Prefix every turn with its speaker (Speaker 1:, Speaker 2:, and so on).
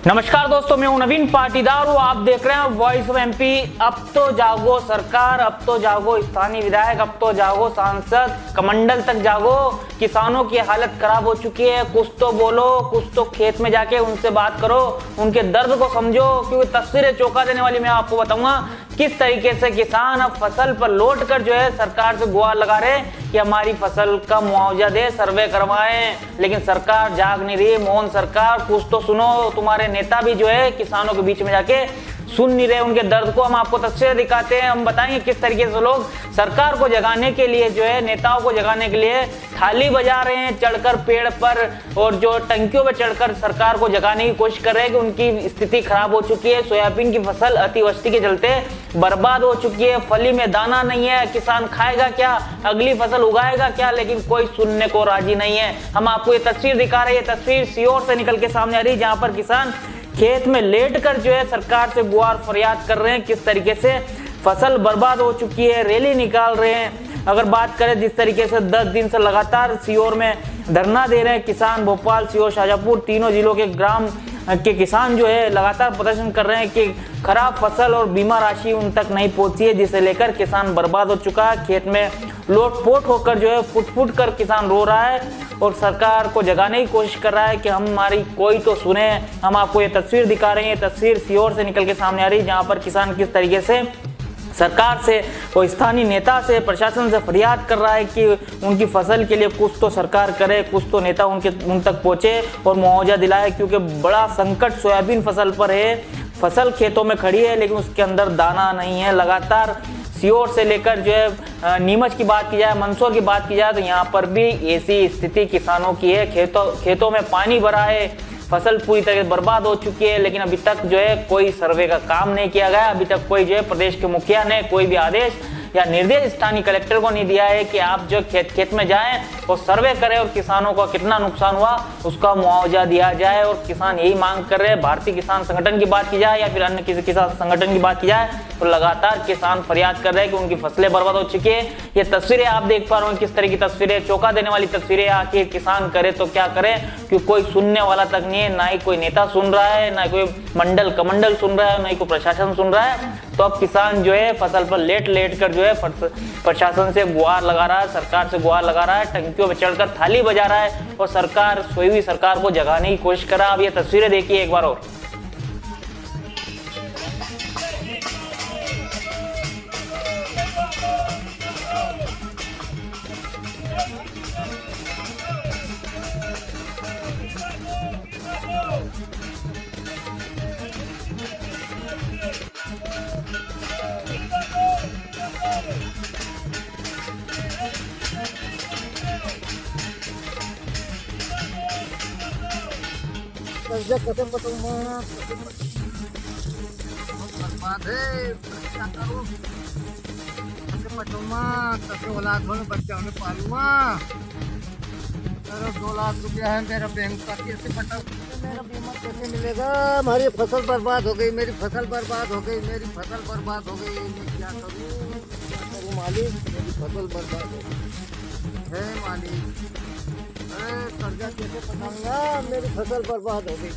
Speaker 1: नमस्कार दोस्तों, मैं हूं नवीन पाटीदार और आप देख रहे हैं वॉइस ऑफ एमपी। अब तो जागो सरकार, अब तो जागो स्थानीय विधायक, अब तो जागो सांसद, कमंडल तक जागो। किसानों की हालत खराब हो चुकी है। कुछ तो बोलो, कुछ तो खेत में जाके उनसे बात करो, उनके दर्द को समझो, क्योंकि तस्वीरें चौंका देने वाली। मैं आपको बताऊंगा किस तरीके से किसान अब फसल पर लौट कर जो है सरकार से गुहार लगा रहे हैं कि हमारी फसल का मुआवजा दे, सर्वे करवाएं, लेकिन सरकार जाग नहीं रही। मोहन सरकार, कुछ तो सुनो। तुम्हारे नेता भी जो है किसानों के बीच में जाके सुन नहीं रहे उनके दर्द को। हम आपको तस्वीरें दिखाते हैं, हम बताएंगे किस तरीके से लोग सरकार को जगाने के लिए जो है, नेताओं को जगाने के लिए थाली बजा रहे हैं चढ़कर पेड़ पर, और जो टंकियों पर चढ़कर सरकार को जगाने की कोशिश कर रहे हैं कि उनकी स्थिति खराब हो चुकी है। सोयाबीन की फसल अतिवृष्टि के चलते बर्बाद हो चुकी है, फली में दाना नहीं है, किसान खाएगा क्या, अगली फसल उगाएगा क्या, लेकिन कोई सुनने को राजी नहीं है। हम आपको ये तस्वीर दिखा रहे हैं। ये तस्वीर सीहोर से निकल के सामने आ रही है, जहां पर किसान खेत में लेटकर जो है सरकार से गुहार फरियाद कर रहे हैं। किस तरीके से फसल बर्बाद हो चुकी है, रैली निकाल रहे हैं। अगर बात करें जिस तरीके से 10 दिन से लगातार सीहोर में धरना दे रहे हैं किसान, भोपाल, सीहोर, शाजापुर, तीनों जिलों के ग्राम के किसान जो है लगातार प्रदर्शन कर रहे हैं कि खराब फसल और बीमा राशि उन तक नहीं पहुंची है, जिसे लेकर किसान बर्बाद हो चुका है। खेत में लोटपोट होकर जो है फुट फुट कर किसान रो रहा है और सरकार को जगाने की कोशिश कर रहा है कि हमारी कोई तो सुने। हम आपको ये तस्वीर दिखा रहे हैं। ये तस्वीर सीहोर से निकल के सामने आ रही है, जहां पर किसान किस तरीके से सरकार से और स्थानीय नेता से, प्रशासन से फरियाद कर रहा है कि उनकी फसल के लिए कुछ तो सरकार करे, कुछ तो नेता उन तक पहुंचे और मुआवजा दिलाए, क्योंकि बड़ा संकट सोयाबीन फसल पर है। फसल खेतों में खड़ी है लेकिन उसके अंदर दाना नहीं है। लगातार सीहोर से लेकर जो है नीमच की बात की जाए, मंदसौर की बात की जाए, तो यहाँ पर भी ऐसी स्थिति किसानों की है। खेतों में पानी भरा है, फसल पूरी तरह से बर्बाद हो चुकी है, लेकिन अभी तक जो है कोई सर्वे का काम नहीं किया गया। अभी तक कोई जो है प्रदेश के मुखिया ने कोई भी आदेश या निर्देश स्थानीय कलेक्टर को नहीं दिया है कि आप जो खेत में जाएं और सर्वे करें और किसानों का कितना नुकसान हुआ उसका मुआवजा दिया जाए। और किसान यही मांग कर रहे हैं। भारतीय किसान संगठन की बात की जाए या फिर अन्य किसी किसान संगठन की बात की जाए तो लगातार किसान फरियाद कर रहे हैं कि उनकी फसलें बर्बाद हो चुकी है। ये तस्वीरें आप देख पा रहे हो, किस तरह की तस्वीरें, चौंका देने वाली तस्वीरें। आखिर किसान करे तो क्या करे, क्योंकि कोई सुनने वाला तक नहीं है। ना ही कोई नेता सुन रहा है, ना कोई मंडल कमंडल सुन रहा है, ना ही कोई प्रशासन सुन रहा है। तो अब किसान जो है फसल पर लेट कर जो है प्रशासन से गुहार लगा रहा है, सरकार से गुहार लगा रहा है, टंकियों पे चढ़कर थाली बजा रहा है और सरकार, सोई हुई सरकार को जगाने की कोशिश कर रहा है। अब ये तस्वीरें देखिए एक बार और।
Speaker 2: कर्जा कैसे पटूं मैं, बर्बाद है। क्या करूं, कैसे पटूं मैं, कैसे औलाद हो बच्चा उन्हें पालूंगा। मेरा 2 लाख रुपया है मेरा बैंक का, कैसे पटाऊं, मेरा बीमा कैसे मिलेगा। हमारी फसल बर्बाद हो गई, मेरी फसल बर्बाद हो गई, मेरी फसल बर्बाद हो गई। मैं क्या करूं मालिक, मेरी फसल बर्बाद हो गई है मालिक। अरे कर्जा कैसे पटाऊंगा, मेरी फसल बर्बाद हो गई।